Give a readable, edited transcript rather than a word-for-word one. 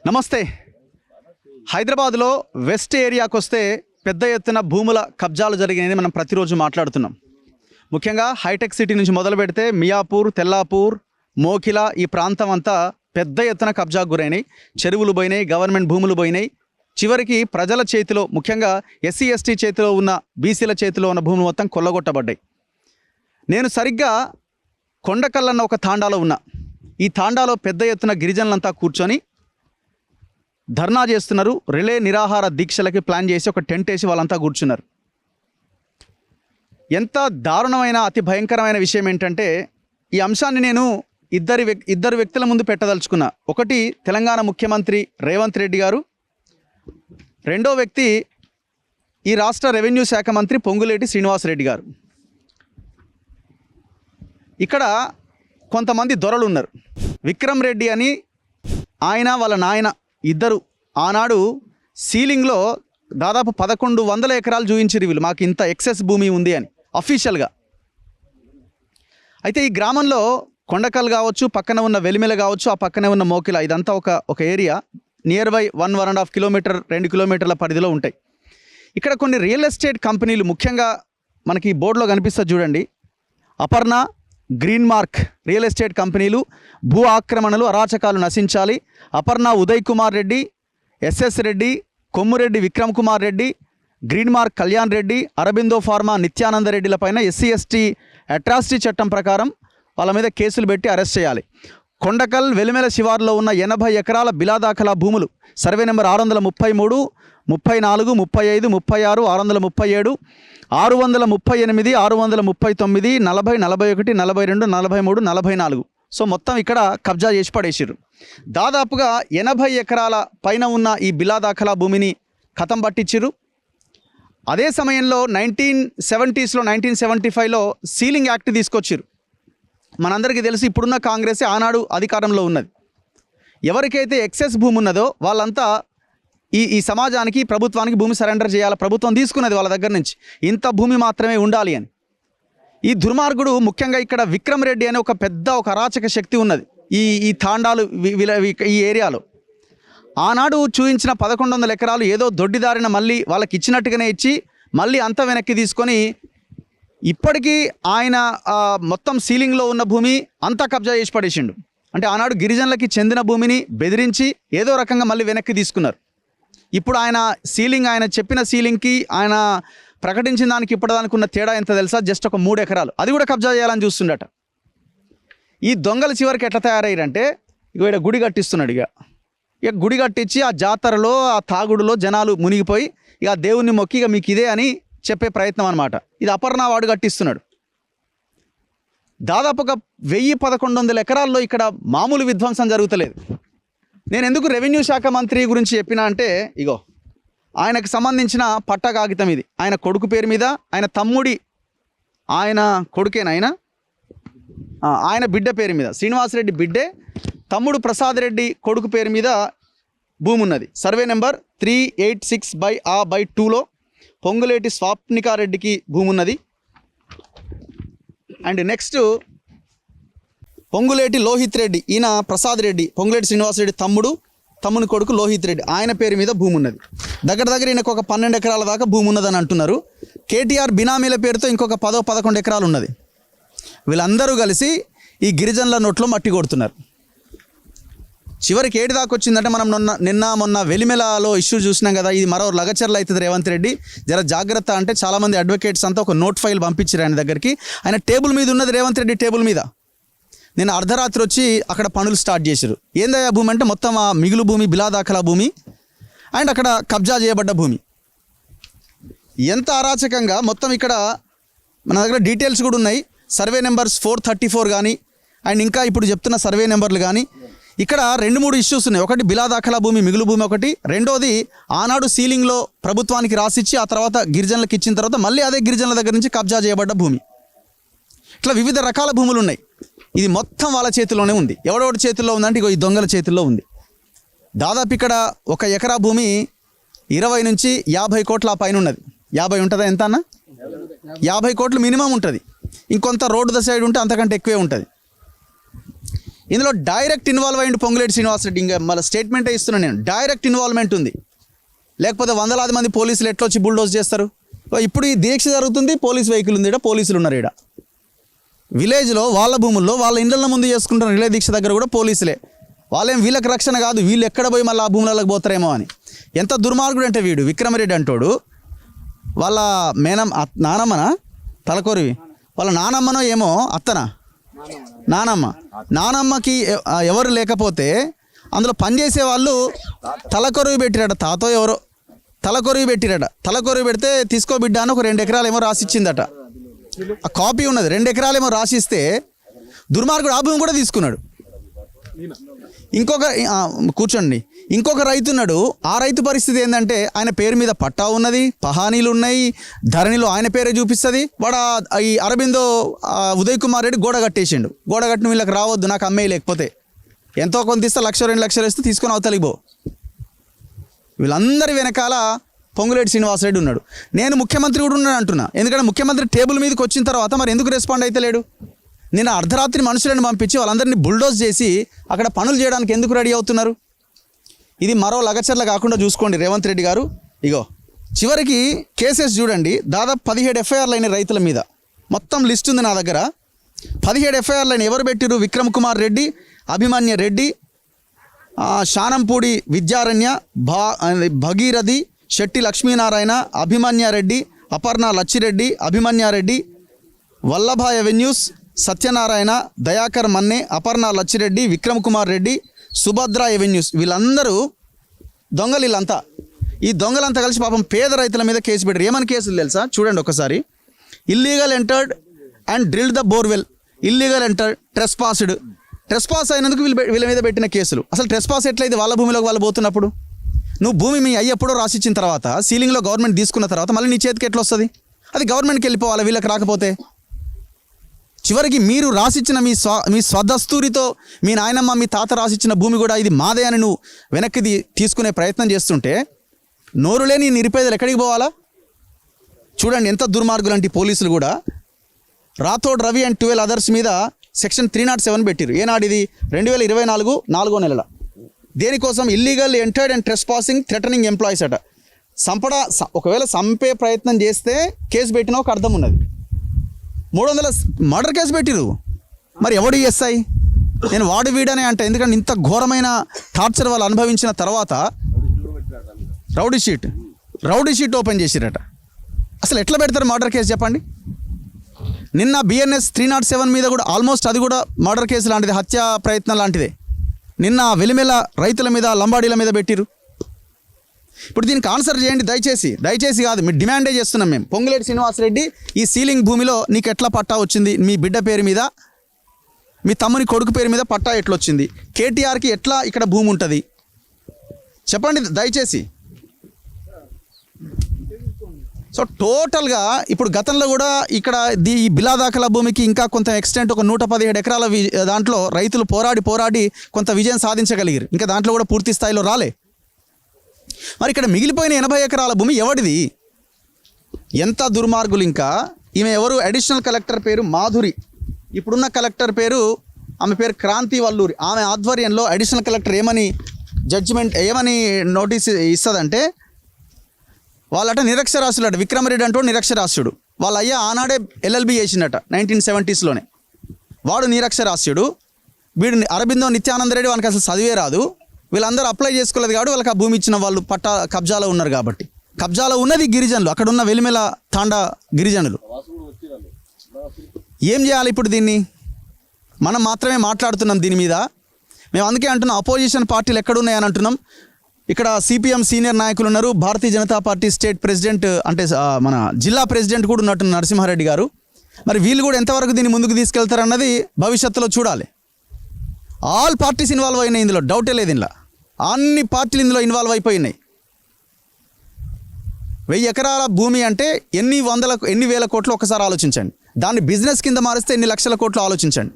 నమస్తే. హైదరాబాద్లో వెస్ట్ ఏరియాకు వస్తే పెద్ద ఎత్తున భూముల కబ్జాలు జరిగినది మనం ప్రతిరోజు మాట్లాడుతున్నాం. ముఖ్యంగా హైటెక్ సిటీ నుంచి మొదలు పెడితే మియాపూర్, తెల్లాపూర్, మోకిల ఈ ప్రాంతం అంతా పెద్ద ఎత్తున కబ్జాకు గురైనాయి. చెరువులు పోయినాయి, గవర్నమెంట్ భూములు పోయినాయి. చివరికి ప్రజల చేతిలో, ముఖ్యంగా ఎస్సీ ఎస్టీ చేతిలో ఉన్న, బీసీల చేతిలో ఉన్న భూములు మొత్తం కొల్లగొట్టబడ్డాయి. నేను సరిగ్గా కొండకల్లన్న ఒక తాండాలో ఉన్నా. ఈ తాండాలో పెద్ద ఎత్తున గిరిజనులంతా కూర్చొని ధర్నా చేస్తున్నారు. రిలే నిరాహార దీక్షలకి ప్లాన్ చేసి ఒక టెంట్ వేసి వాళ్ళంతా కూర్చున్నారు. ఎంత దారుణమైన, అతి భయంకరమైన విషయం ఏంటంటే, ఈ అంశాన్ని నేను ఇద్దరు వ్యక్తుల ముందు పెట్టదలుచుకున్నా. ఒకటి తెలంగాణ ముఖ్యమంత్రి రేవంత్ రెడ్డి గారు, రెండో వ్యక్తి ఈ రాష్ట్ర రెవెన్యూ శాఖ మంత్రి పొంగులేటి శ్రీనివాసరెడ్డి గారు. ఇక్కడ కొంతమంది దొరలు ఉన్నారు. విక్రమ్ రెడ్డి అని ఆయన, వాళ్ళ నాయన ఇద్దరు ఆనాడు సీలింగ్లో దాదాపు 1100 ఎకరాలు చూపించారు వీళ్ళు, మాకు ఇంత ఎక్సెస్ భూమి ఉంది అని అఫీషియల్గా. అయితే ఈ గ్రామంలో కొండకల్ కావచ్చు, పక్కన ఉన్న వెలిమెల కావచ్చు, ఆ పక్కనే ఉన్న మోకిల, ఇదంతా ఒక ఏరియా నియర్ బై 1.5 కిలోమీటర్ 2 కిలోమీటర్ల పరిధిలో ఉంటాయి. ఇక్కడ కొన్ని రియల్ ఎస్టేట్ కంపెనీలు, ముఖ్యంగా మనకి బోర్డులో కనిపిస్తుంది చూడండి, Aparna, green mark real estate కంపెనీలు భూ ఆక్రమణలు, అరాచకాలు నశించాలి. Aparna Uday Kumar Reddy, SS Reddy, Kommureddy Vikram Kumar Reddy, green mark Kalyan Reddy, Aurobindo pharma Nityananda రెడ్డిల పైన ఎస్సీ ఎస్టీ అట్రాసిటీ చట్టం ప్రకారం వాళ్ళ మీద కేసులు పెట్టి అరెస్ట్ చేయాలి. కొండకల్ వెలిమెల శివార్లో ఉన్న 80 ఎకరాల బిలాదాఖలా భూములు సర్వే నెంబర్ 633, 34, 35, 36, 637, 638, 639, 40, 41, 42, 43, 44. సో మొత్తం ఇక్కడ కబ్జా చేసి పడేసారు. దాదాపుగా 80 ఎకరాల పైన ఉన్న ఈ బిలాదాఖలా భూమిని ఖతం పట్టించారు. అదే సమయంలో 1970s, 1975లో సీలింగ్ యాక్ట్ తీసుకొచ్చారు. మనందరికీ తెలుసు, ఇప్పుడున్న కాంగ్రెస్ ఆనాడు అధికారంలో ఉన్నది. ఎవరికైతే ఎక్సెస్ భూమి ఉన్నదో వాళ్ళంతా ఈ సమాజానికి, ప్రభుత్వానికి భూమి సరెండర్ చేయాలి. ప్రభుత్వం తీసుకున్నది వాళ్ళ దగ్గర నుంచి, ఇంత భూమి మాత్రమే ఉండాలి అని. ఈ దుర్మార్గుడు, ముఖ్యంగా ఇక్కడ విక్రమ్ రెడ్డి అనే ఒక అరాచక శక్తి ఉన్నది ఈ తాండాలు, ఈ ఏరియాలో. ఆనాడు చూయించిన 1100 ఎకరాలు ఏదో దొడ్డిదారిన మళ్ళీ వాళ్ళకి ఇచ్చినట్టుగానే ఇచ్చి, మళ్ళీ అంత వెనక్కి తీసుకొని ఇప్పటికీ ఆయన మొత్తం సీలింగ్లో ఉన్న భూమి అంతా కబ్జా చేసి పడేసిండు. అంటే ఆనాడు గిరిజనులకి చెందిన భూమిని బెదిరించి ఏదో రకంగా మళ్ళీ వెనక్కి తీసుకున్నారు. ఇప్పుడు ఆయన చెప్పిన సీలింగ్కి, ఆయన ప్రకటించిన దానికి ఇప్పటిదానికి ఉన్న తేడా ఎంత తెలుసా? జస్ట్ ఒక 3 ఎకరాలు, అది కూడా కబ్జా చేయాలని చూస్తుండట. ఈ దొంగలు చివరికి ఎట్లా తయారయ్యారంటే, ఇక్కడ గుడి కట్టిస్తున్నాడు. ఇక గుడి కట్టించి ఆ జాతరలో, ఆ తాగుడులో జనాలు మునిగిపోయి ఇక దేవుణ్ణి మొక్కి ఇక మీకు ఇదే అని చెప్పే ప్రయత్నం అనమాట. ఇది అపర్ణ వాడు కట్టిస్తున్నాడు. దాదాపుగా 1000-1100 ఎకరాల్లో ఇక్కడ మామూలు విధ్వంసం జరుగుతలేదు. నేను ఎందుకు రెవెన్యూ శాఖ మంత్రి గురించి చెప్పినా అంటే, ఇగో ఆయనకు సంబంధించిన పట్టా కాగితం ఇది. ఆయన కొడుకు పేరు మీద, ఆయన తమ్ముడి, ఆయన కొడుకేనా, ఆయన బిడ్డ పేరు మీద, శ్రీనివాసరెడ్డి బిడ్డే, తమ్ముడు ప్రసాద్ రెడ్డి కొడుకు పేరు మీద భూమి ఉన్నది. సర్వే నెంబర్ 386/2లో పొంగులేటి స్వాప్నికారెడ్డికి భూమి ఉన్నది. అండ్ నెక్స్ట్ పొంగులేటి లోహిత్ రెడ్డి, ఈయన ప్రసాద్ రెడ్డి, పొంగులేటి శ్రీనివాసరెడ్డి తమ్ముని కొడుకు లోహిత్ రెడ్డి, ఆయన పేరు మీద భూమి ఉన్నది. దగ్గర ఈయనకు ఒక 12 ఎకరాల దాకా భూమి ఉన్నదని అంటున్నారు. కేటీఆర్ బినామీల పేరుతో ఇంకొక 10-11 ఎకరాలు ఉన్నది. వీళ్ళందరూ కలిసి ఈ గిరిజనుల నోట్లో మట్టి కొడుతున్నారు. చివరికి ఏటి దాకా వచ్చిందంటే, మనం మొన్న వెలిమెలలో ఇష్యూ చూసినాం కదా, ఇది మరో లగచర్లు అవుతుంది రేవంత్ రెడ్డి, జర జాగ్రత్త అంటే చాలామంది అడ్వకేట్స్ అంతా ఒక నోట్ ఫైల్ పంపించారు ఆయన దగ్గరికి. ఆయన టేబుల్ మీద ఉన్నది, రేవంత్ రెడ్డి టేబుల్ మీద. నేను అర్ధరాత్రి వచ్చి అక్కడ పనులు స్టార్ట్ చేశారు. ఏందయ్యా భూమి అంటే, మొత్తం ఆ మిగులు భూమి, బిలాదాఖలా భూమి అండ్ అక్కడ కబ్జా చేయబడ్డ భూమి. ఎంత అరాచకంగా మొత్తం ఇక్కడ మన దగ్గర డీటెయిల్స్ కూడా ఉన్నాయి. సర్వే నెంబర్స్ 434 కానీ, అండ్ ఇంకా ఇప్పుడు చెప్తున్న సర్వే నెంబర్లు కానీ. ఇక్కడ 2-3 ఇష్యూస్ ఉన్నాయి. ఒకటి బిలాదాఖలా భూమి, మిగులు భూమి ఒకటి. రెండోది ఆనాడు సీలింగ్లో ప్రభుత్వానికి రాసిచ్చి ఆ తర్వాత గిరిజనులకు ఇచ్చిన తర్వాత మళ్ళీ అదే గిరిజనుల దగ్గర నుంచి కబ్జా చేయబడ్డ భూమి. ఇట్లా వివిధ రకాల భూములు ఉన్నాయి. ఇది మొత్తం వాళ్ళ చేతిలోనే ఉంది. ఎవడెవడి చేతుల్లో ఉందంటే, ఇగో ఈ దొంగల చేతుల్లో ఉంది. దాదాపు ఇక్కడ 1 ఎకరా భూమి 20 నుంచి 50 కోట్ల పైన ఉన్నది. 50 ఉంటుందా ఎంత అన్న? 50 కోట్లు మినిమం ఉంటుంది. ఇంకొంత రోడ్డు ద సైడ్ ఉంటే అంతకంటే ఎక్కువే ఉంటుంది. ఇందులో డైరెక్ట్ ఇన్వాల్వ్ అయ్యిండు పొంగులేటి శ్రీనివాసరెడ్డి. ఇంకా మళ్ళీ స్టేట్మెంటే ఇస్తున్నాను నేను, డైరెక్ట్ ఇన్వాల్వ్మెంట్ ఉంది. లేకపోతే వందలాది మంది పోలీసులు ఎట్లా వచ్చి బుల్డోజ్ చేస్తారు? ఇప్పుడు ఈ దీక్ష జరుగుతుంది, పోలీస్ వెహికల్ ఉంది, పోలీసులు ఉన్నారు. ఇక్కడ విలేజ్లో వాళ్ళ భూముల్లో వాళ్ళ ఇండ్ల ముందు చేసుకుంటున్న రిలే దీక్ష దగ్గర కూడా పోలీసులే. వాళ్ళేం వీళ్ళకి రక్షణ కాదు, వీళ్ళు ఎక్కడ పోయి మళ్ళీ ఆ భూములలోకి పోతారేమో అని. ఎంత దుర్మార్గుడు అంటే వీడు విక్రమరెడ్డి అంటోడు, వాళ్ళ నానమ్మన తలకొరివి, వాళ్ళ నానమ్మనో ఏమో అత్తనా నానమ్మకి ఎవరు లేకపోతే అందులో పనిచేసే వాళ్ళు తలకొరివి పెట్టిరట. తాతో ఎవరో తలకొరివి పెట్టిరట. తలకొరివి పెడితే తీసుకో బిడ్డ అని ఒక 2 ఎకరాలు ఏమో రాసిచ్చిందట. ఆ కాపీ ఉన్నది. 2 ఎకరాలు ఏమో రాసిస్తే దుర్మార్గుడు ఆ భూమి కూడా తీసుకున్నాడు. ఇంకొక రైతు ఉన్నాడు. ఆ రైతు పరిస్థితి ఏంటంటే ఆయన పేరు మీద పట్టా ఉన్నది, పహానీలు ఉన్నాయి, ధరణిలో ఆయన పేరే చూపిస్తుంది. వాడు ఈ అరబిందో ఉదయ్ కుమార్ రెడ్డి గోడ కట్టేసిండు. గోడ కట్టిన వీళ్ళకి రావద్దు, నాకు అమ్మాయి లేకపోతే ఎంతో కొంత ఇస్తే 1,00,000 2 లక్షలు ఇస్తే తీసుకొని అవతలికి పో. వీళ్ళందరి వెనకాల పొంగులేటి శ్రీనివాసరెడ్డి ఉన్నాడు. నేను ముఖ్యమంత్రి కూడా ఉన్నాడు అంటున్నా. ఎందుకంటే ముఖ్యమంత్రి టేబుల్ మీదకి వచ్చిన తర్వాత మరి ఎందుకు రెస్పాండ్ అయితే లేడు? నిన్న అర్ధరాత్రి మనుషులను పంపించి వాళ్ళందరినీ బుల్డోజ్ చేసి అక్కడ పనులు చేయడానికి ఎందుకు రెడీ అవుతున్నారు? ఇది మరో లగచర్ల కాకుండా చూసుకోండి రేవంత్ రెడ్డి గారు. ఇగో చివరికి కేసెస్ చూడండి, దాదాపు 17 ఎఫ్ఐఆర్లు అయిన రైతుల మీద. మొత్తం లిస్ట్ ఉంది నా దగ్గర. 17 ఎఫ్ఐఆర్లు అయిన ఎవరు పెట్టిరు? విక్రమ్ కుమార్ రెడ్డి, అభిమన్య రెడ్డి, శానంపూడి విద్యారణ్య, భగీరథి, శెట్టి లక్ష్మీనారాయణ, అభిమన్య రెడ్డి, అపర్ణ లచ్చిరెడ్డి, అభిమన్యారెడ్డి, వల్లభ ఎవెన్యూస్, సత్యనారాయణ, దయాకర్ మన్నే, అపర్ణ లచ్చిరెడ్డి, విక్రమ్ కుమార్ రెడ్డి, సుభద్ర ఎవెన్యూస్. వీళ్ళందరూ దొంగలు. వీళ్ళంతా ఈ దొంగలంతా కలిసి పాపం పేద రైతుల మీద కేసు పెట్టారు. ఏమని కేసులు తెలుసా? చూడండి ఒకసారి. Illegal entered and drilled the borewell, illegal entered, trespass అయినందుకు వీళ్ళ మీద పెట్టిన కేసులు. అసలు ట్రెస్పాస్ ఎట్లయితే వాళ్ళ భూమిలోకి వాళ్ళు పోతున్నప్పుడు? నువ్వు భూమి మీ ఎప్పుడో రాసిచ్చిన తర్వాత, సీలింగ్లో గవర్నమెంట్ తీసుకున్న తర్వాత మళ్ళీ నీ చేతికి ఎట్లా వస్తుంది? అది గవర్నమెంట్కి వెళ్ళిపోవాలి, వీళ్ళకి రాకపోతే. చివరికి మీరు రాసిచ్చిన మీ స్వదస్తూరితో మీ నాయనమ్మ మీ తాత రాసిచ్చిన భూమి కూడా ఇది మాదే అని నువ్వు వెనక్కి తీసుకునే ప్రయత్నం చేస్తుంటే నోరు లేని నిరుపేదలు ఎక్కడికి పోవాలా? చూడండి ఎంత దుర్మార్గులు అంటే పోలీసులు కూడా. రాథోడ్ రవి అండ్ 12 అదర్స్ మీద సెక్షన్ 307 పెట్టిరు. ఏనాడిది? 2024 4వ నెలల. దేనికోసం? Illegal entered and trespassing threatening employees అట. ఒకవేళ చంపే ప్రయత్నం చేస్తే కేసు పెట్టినా ఒక అర్థం ఉన్నది. 300 మర్డర్ కేసు పెట్టిరు. మరి ఎవడు ఎస్ఐ? నేను వాడు వీడనే అంట. ఎందుకంటే ఇంత ఘోరమైన టార్చర్ వాళ్ళు అనుభవించిన తర్వాత రౌడీ షీట్ ఓపెన్ చేసిరట. అసలు ఎట్లా పెడతారు మర్డర్ కేసు చెప్పండి? నిన్న బిఎన్ఎస్ 307 మీద కూడా ఆల్మోస్ట్ అది కూడా మర్డర్ కేసు లాంటిది, హత్య ప్రయత్నం లాంటిదే. నిన్న వెలిమెల రైతుల మీద, లంబాడీల మీద పెట్టిరు. ఇప్పుడు దీనికి ఆన్సర్ చేయండి దయచేసి కాదు, మీరు డిమాండే చేస్తున్నాం మేము. పొంగులేటి శ్రీనివాసరెడ్డి, ఈ సీలింగ్ భూమిలో నీకు ఎట్లా పట్టా వచ్చింది? మీ బిడ్డ పేరు మీద, మీ తమ్ముని కొడుకు పేరు మీద పట్టా ఎట్లా వచ్చింది? కేటీఆర్కి ఎట్లా ఇక్కడ భూమి ఉంటుంది చెప్పండి దయచేసి. సో టోటల్గా ఇప్పుడు గతంలో కూడా ఇక్కడ ఈ బిలాదాఖల భూమికి ఇంకా కొంత ఎక్స్టెంట్ ఒక 117 ఎకరాల దాంట్లో రైతులు పోరాడి కొంత విజయం సాధించగలిగారు. ఇంకా దాంట్లో కూడా పూర్తి స్థాయిలో రాలే. మరి ఇక్కడ మిగిలిపోయిన 80 ఎకరాల భూమి ఎవడిది? ఎంత దుర్మార్గులు! ఇంకా ఈమె ఎవరు? అడిషనల్ కలెక్టర్ పేరు మాధురి. ఇప్పుడున్న కలెక్టర్ పేరు, ఆమె పేరు క్రాంతి వల్లూరి. ఆమె ఆధ్వర్యంలో అడిషనల్ కలెక్టర్ ఏమని నోటీస్ ఇస్తుందంటే, వాళ్ళట నిరక్షరాస్యులట. విక్రమరెడ్డి అంటూ నిరక్షరాస్యుడు. వాళ్ళ అయ్యా ఆనాడే LLB చేసిండట 1970s. వాడు నిరక్షరాస్యుడు. వీడు అరబిందో నిత్యానందరెడ్డి, వానికి అసలు చదివే రాదు. వీళ్ళందరూ అప్లై చేసుకోలేదు కాబట్టి వాళ్ళకి ఆ భూమి ఇచ్చిన వాళ్ళు పట్టా కబ్జాలో ఉన్నారు కాబట్టి. కబ్జాలో ఉన్నది గిరిజనులు, అక్కడ ఉన్న వెలిమెల తాండా గిరిజనులు. ఏం చేయాలి ఇప్పుడు? దీన్ని మనం మాత్రమే మాట్లాడుతున్నాం దీని మీద. మేము అందుకే అంటున్నాం అపోజిషన్ పార్టీలు ఎక్కడున్నాయని అంటున్నాం. ఇక్కడ CPM సీనియర్ నాయకులు ఉన్నారు, Bharatiya Janata party state president అంటే మన జిల్లా ప్రెసిడెంట్ కూడా ఉన్నట్టు నరసింహారెడ్డి గారు. మరి వీళ్ళు కూడా ఎంతవరకు దీన్ని ముందుకు తీసుకెళ్తారన్నది భవిష్యత్తులో చూడాలి. ఆల్ పార్టీస్ ఇన్వాల్వ్ అయినాయి ఇందులో, డౌటే లేదు. ఇందులో అన్ని పార్టీలు ఇందులో ఇన్వాల్వ్ అయిపోయినాయి. 1000 ఎకరాల భూమి అంటే ఎన్ని వేల కోట్లు ఒకసారి ఆలోచించండి. దాన్ని బిజినెస్ కింద మారిస్తే ఎన్ని లక్షల కోట్లు ఆలోచించండి.